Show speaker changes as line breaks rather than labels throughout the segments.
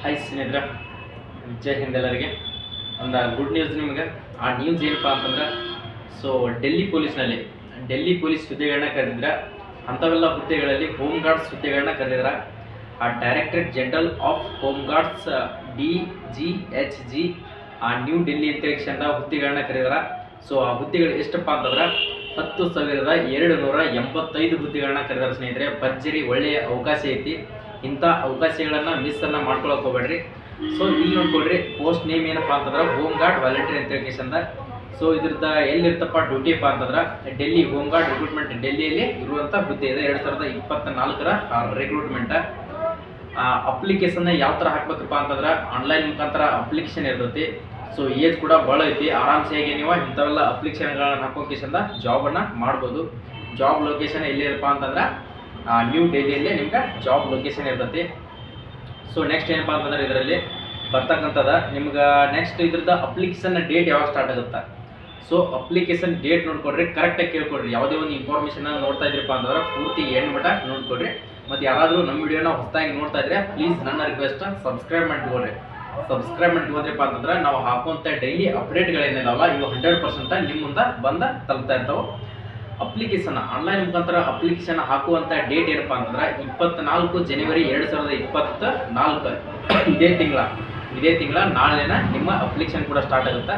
Hi ಸ್ನೇಹಿತರೆ, ಜೈ ಹಿಂದ್ ಎಲ್ಲರಿಗೆ. ಒಂದು ಗುಡ್ ನ್ಯೂಸ್ ನಿಮಗೆ. ಆ ನ್ಯೂಸ್ ಏನಪ್ಪ ಅಂತಂದ್ರೆ, ಡೆಲ್ಲಿ ಪೊಲೀಸ್ ಹುದ್ದೆಗಳನ್ನ ಕರೆದಿದ್ರೆ, ಅಂಥವೆಲ್ಲ ಹುದ್ದೆಗಳಲ್ಲಿ ಹೋಮ್ ಗಾರ್ಡ್ಸ್ ಹುದ್ದೆಗಳನ್ನ ಕರೆದಿದ್ರೆ. ಆ directorate general of home guards DGHG ಆ ನ್ಯೂ ಡೆಲ್ಲಿ ಅಂತೇಳಿ ಹುದ್ದೆಗಳನ್ನ ಕರೆದಿದ್ದಾರೆ. ಆ ಹುದ್ದೆಗಳು ಎಷ್ಟಪ್ಪ ಅಂತಂದ್ರೆ 10,285 ಹುದ್ದೆಗಳನ್ನ ಕರೆದಾರೆ ಸ್ನೇಹಿತರೆ. ಭರ್ಜರಿ ಒಳ್ಳೆಯ ಅವಕಾಶ ಐತಿ. ಇಂಥ ಅವಕಾಶಗಳನ್ನು ಮಿಸ್ಸನ್ನು ಮಾಡ್ಕೊಳಕ್ಕೆ ಹೋಗ್ಬೇಡ್ರಿ. ಇಲ್ಲಿ ನೋಡ್ಕೊಳ್ರಿ, ಪೋಸ್ಟ್ ನೇಮ್ ಏನಪ್ಪ ಅಂತಂದ್ರೆ ಹೋಮ್ ಗಾರ್ಡ್ ವಾಲಂಟಿಯರ್ ಅಂತೇಳಿಕೆಶಂದ. ಇದ್ರದ್ದು ಎಲ್ಲಿರ್ತಪ್ಪ ಡ್ಯೂಟಿಪ್ಪ ಅಂತಂದ್ರೆ ಡೆಲ್ಲಿ ಹೋಮ್ ಗಾರ್ಡ್ ರಿಕ್ರೂಟ್ಮೆಂಟ್ ಡೆಲ್ಲಿಯಲ್ಲಿ ಇರುವಂಥ ಹುದ್ದೆ ಇದೆ. 2024ರ ರಿಕ್ರೂಟ್ಮೆಂಟ್. ಅಪ್ಲಿಕೇಶನ್ ಯಾವ ಥರ ಹಾಕ್ಬೇಕಪ್ಪ ಅಂತಂದ್ರೆ ಆನ್ಲೈನ್ ಮುಖಾಂತರ ಅಪ್ಲಿಕೇಶನ್ ಇರ್ತೈತಿ. ಏಜ್ ಕೂಡ ಭಾಳ ಐತಿ. ಆರಾಮ್ಸೆ ನೀವು ಇಂಥವೆಲ್ಲ ಅಪ್ಲಿಕೇಶನ್ಗಳನ್ನ ಹಾಕೋಕೇಶಂದ ಜಾಬನ್ನು ಮಾಡ್ಬೋದು. ಜಾಬ್ ಲೊಕೇಶನ್ ಎಲ್ಲಿರಪ್ಪ ಅಂತಂದ್ರೆ ನ್ಯೂ ಡೆಲ್ಲಿಯಲ್ಲೇ ನಿಮ್ಗೆ ಜಾಬ್ ಲೊಕೇಶನ್ ಇರ್ತೈತಿ. ನೆಕ್ಸ್ಟ್ ಏನಪ್ಪ ಅಂತಂದ್ರೆ ಇದರಲ್ಲಿ ಬರ್ತಕ್ಕಂಥದ್ದು ನಿಮ್ಗೆ ನೆಕ್ಸ್ಟ್ ಇದ್ರದ್ದು ಅಪ್ಲಿಕೇಶನ್ ಡೇಟ್ ಯಾವಾಗ ಸ್ಟಾರ್ಟ್ ಆಗುತ್ತೆ. ಅಪ್ಲಿಕೇಶನ್ ಡೇಟ್ ನೋಡ್ಕೊಡ್ರಿ, ಕರೆಕ್ಟಾಗಿ ಕೇಳ್ಕೊಡ್ರಿ. ಯಾವುದೇ ಒಂದು ಇನ್ಫಾರ್ಮೇಷನ್ ನೋಡ್ತಾ ಇದ್ರಪ್ಪ ಅಂತಂದ್ರೆ ಪೂರ್ತಿ ಎಂಡ್ ಮಟ್ಟ ನೋಡ್ಕೊಡ್ರಿ. ಮತ್ತು ಯಾರಾದರೂ ನಮ್ಮ ವಿಡಿಯೋನ ಹೊಸದಾಗಿ ನೋಡ್ತಾ ಇದ್ರೆ ಪ್ಲೀಸ್ ನನ್ನ ರಿಕ್ವೆಸ್ಟ್ ಸಬ್ಸ್ಕ್ರೈಬ್ ಮಾಡಿಟ್ಕೊಳ್ರಿ. ಸಬ್ಸ್ಕ್ರೈಬ್ ಮಾಡಿಟ್ಕೊಂಡ್ರಪ್ಪ ಅಂತಂದ್ರೆ ನಾವು ಹಾಕುವಂಥ ಡೈಲಿ ಅಪ್ಡೇಟ್ಗಳೇನಿದಾವಲ್ಲ ಇವು 100% ನಿಮ್ಮ ಮುಂದೆ ಬಂದು ತಲುಪ್ತಾ ಇರ್ತಾವೆ. ಅಪ್ಲಿಕೇಶನ್ ಆನ್ಲೈನ್ ಮುಖಾಂತರ ಅಪ್ಲಿಕೇಶನ್ ಹಾಕುವಂಥ ಡೇಟ್ ಏನಪ್ಪ ಅಂತಂದ್ರೆ 24 ಜನವರಿ 2024 ಇದೇ ತಿಂಗಳ ನಾಳೆನ ನಿಮ್ಮ ಅಪ್ಲಿಕೇಶನ್ ಕೂಡ ಸ್ಟಾರ್ಟ್ ಆಗುತ್ತೆ.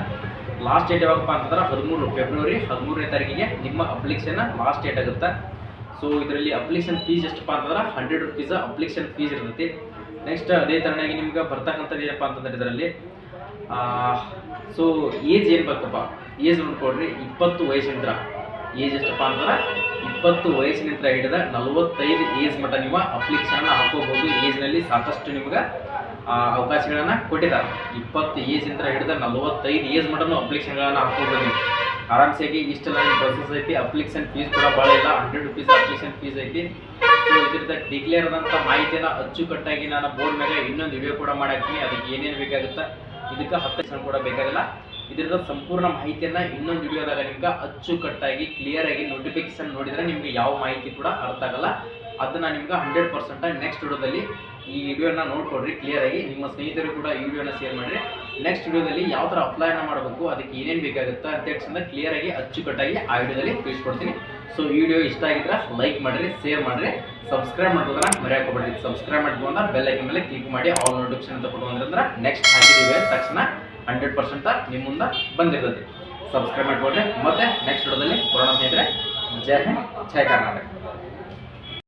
ಲಾಸ್ಟ್ ಡೇಟ್ ಯಾವಾಗಪ್ಪ ಅಂತಂದ್ರೆ 13 ಫೆಬ್ರವರಿ 13ನೇ ತಾರೀಕಿಗೆ ನಿಮ್ಮ ಅಪ್ಲಿಕೇಶನ್ ಲಾಸ್ಟ್ ಡೇಟ್ ಆಗುತ್ತೆ. ಇದರಲ್ಲಿ ಅಪ್ಲಿಕೇಶನ್ ಫೀಸ್ ಎಷ್ಟಪ್ಪ ಅಂತಂದ್ರೆ 100 ರೂಪೀಸ್ ಅಪ್ಲಿಕೇಶನ್ ಫೀಸ್ ಇರ್ತೈತಿ. ನೆಕ್ಸ್ಟ್ ಅದೇ ಥರನಾಗಿ ನಿಮ್ಗೆ ಬರ್ತಕ್ಕಂಥದ್ದು ಏನಪ್ಪ ಅಂತಂದ್ರೆ ಇದರಲ್ಲಿ ಏಜ್ ಏನು ಬೇಕಪ್ಪ, ಏಜ್ ನೋಡ್ಕೊಡ್ರಿ. 20 ವಯಸ್ಸಿನಿಂದ ಏಜ್ ಎಷ್ಟಪ್ಪ ಅಂತಂದ್ರೆ 20 ವಯಸ್ಸಿನಿಂದ ಹಿಡಿದ 45 ಏಜ್ ಮಟ್ಟ ನೀವು ಅಪ್ಲಿಕೇಶನ್ ಹಾಕೋಬಹುದು. ಏಜ್ನಲ್ಲಿ ಸಾಕಷ್ಟು ನಿಮ್ಗೆ ಅವಕಾಶಗಳನ್ನು ಕೊಟ್ಟಿದ್ದಾರೆ. 20 ಏಜಿಂದ ಹಿಡಿದ 45 ಏಜ್ ಮಟ್ಟನೂ ಅಪ್ಲಿಕೇಶನ್ಗಳನ್ನು ಹಾಕೋಬಹುದು ನೀವು ಆರಾಮ್ಸಾಗಿ. ಇಷ್ಟೆಲ್ಲ ಪ್ರೊಸೆಸ್ ಐತಿ. ಅಪ್ಲಿಕೇಶನ್ ಫೀಸ್ ಕೂಡ ಭಾಳ ಇಲ್ಲ, 100 ರೂಪೀಸ್ ಅಪ್ಲಿಕೇಶನ್ ಫೀಸ್ ಐತಿ. ಇದ್ರದ್ದು ಡಿಕ್ಲೇರ್ ಆದಂಥ ಮಾಹಿತಿಯನ್ನು ಅಚ್ಚುಕಟ್ಟಾಗಿ ನಾನು ಬೋರ್ಡ್ ಮೇಲೆ ಇನ್ನೊಂದು ವಿಡಿಯೋ ಕೂಡ ಮಾಡಾಕ್ತೀನಿ. ಅದಕ್ಕೆ ಏನೇನು ಬೇಕಾಗುತ್ತೆ, ಇದಕ್ಕೆ 10 ಕೂಡ ಬೇಕಾಗಿಲ್ಲ. ಇದರದ ಸಂಪೂರ್ಣ ಮಾಹಿತಿಯನ್ನು ಇನ್ನೊಂದು ವಿಡಿಯೋದಾಗ ನಿಮ್ಗೆ ಅಚ್ಚುಕಟ್ಟಾಗಿ ಕ್ಲಿಯರಾಗಿ ನೋಟಿಫಿಕೇಶನ್ ನೋಡಿದರೆ ನಿಮಗೆ ಯಾವ ಮಾಹಿತಿ ಕೂಡ ಅರ್ಥ ಆಗಲ್ಲ. ಅದನ್ನು ನಿಮ್ಗೆ 100% ನೆಕ್ಸ್ಟ್ ವಿಡಿಯೋದಲ್ಲಿ ಈ ವಿಡಿಯೋನ ನೋಡ್ಕೊಡ್ರಿ ಕ್ಲಿಯರಾಗಿ. ನಿಮ್ಮ ಸ್ನೇಹಿತರು ಕೂಡ ಈ ವಿಡಿಯೋನ ಶೇರ್ ಮಾಡಿರಿ. ನೆಕ್ಸ್ಟ್ ವಿಡಿಯೋದಲ್ಲಿ ಯಾವ ಥರ ಅಪ್ಲೈನ ಮಾಡಬೇಕು, ಅದಕ್ಕೆ ಏನೇನು ಬೇಕಾಗುತ್ತೆ ಅಂತೇಳಿ ಕ್ಲಿಯರಾಗಿ ಅಚ್ಚುಕಟ್ಟಾಗಿ ಆ ವಿಡಿಯೋದಲ್ಲಿ ತಿಳಿಸ್ಕೊಡ್ತೀನಿ. ಈ ವಿಡಿಯೋ ಇಷ್ಟ ಆಗಿದ್ರೆ ಲೈಕ್ ಮಾಡಿರಿ, ಶೇರ್ ಮಾಡಿರಿ, ಸಬ್ಸ್ಕ್ರೈಬ್ ಮಾಡ್ಬೋದನ್ನ ಮರೆಯಾಕೋಬೇಡ್ರಿ. ಸಬ್ಸ್ಕ್ರೈಬ್ ಮಾಡ್ಕೊಂಡ ಬೆಲ್ ಐಕನ್ ಮೇಲೆ ಕ್ಲಿಕ್ ಮಾಡಿ ಆಲ್ ನೋಟಿಫಿಕೇಶನ್ ಅಂತ ಕೊಡುವಂದ್ರೆ ನೆಕ್ಸ್ಟ್ ಹಾಕಿದ್ದೀವಿ ತಕ್ಷಣ 100% ನಿಮ್ಮ ಮುಂದೆ ಬಂದಿರ್ತದೆ. ಸಬ್ಸ್ಕ್ರೈಬ್ ಮಾಡ್ಕೊಂಡ್ರೆ ಮತ್ತೆ ನೆಕ್ಸ್ಟ್ ವಿಡಿಯೋದಲ್ಲಿ ಬರೋಣ ಸ್ನೇಹಿತರೆ. ಜೈ ಹಿಂದ್, ಜೈ ಕರ್ನಾಟಕ.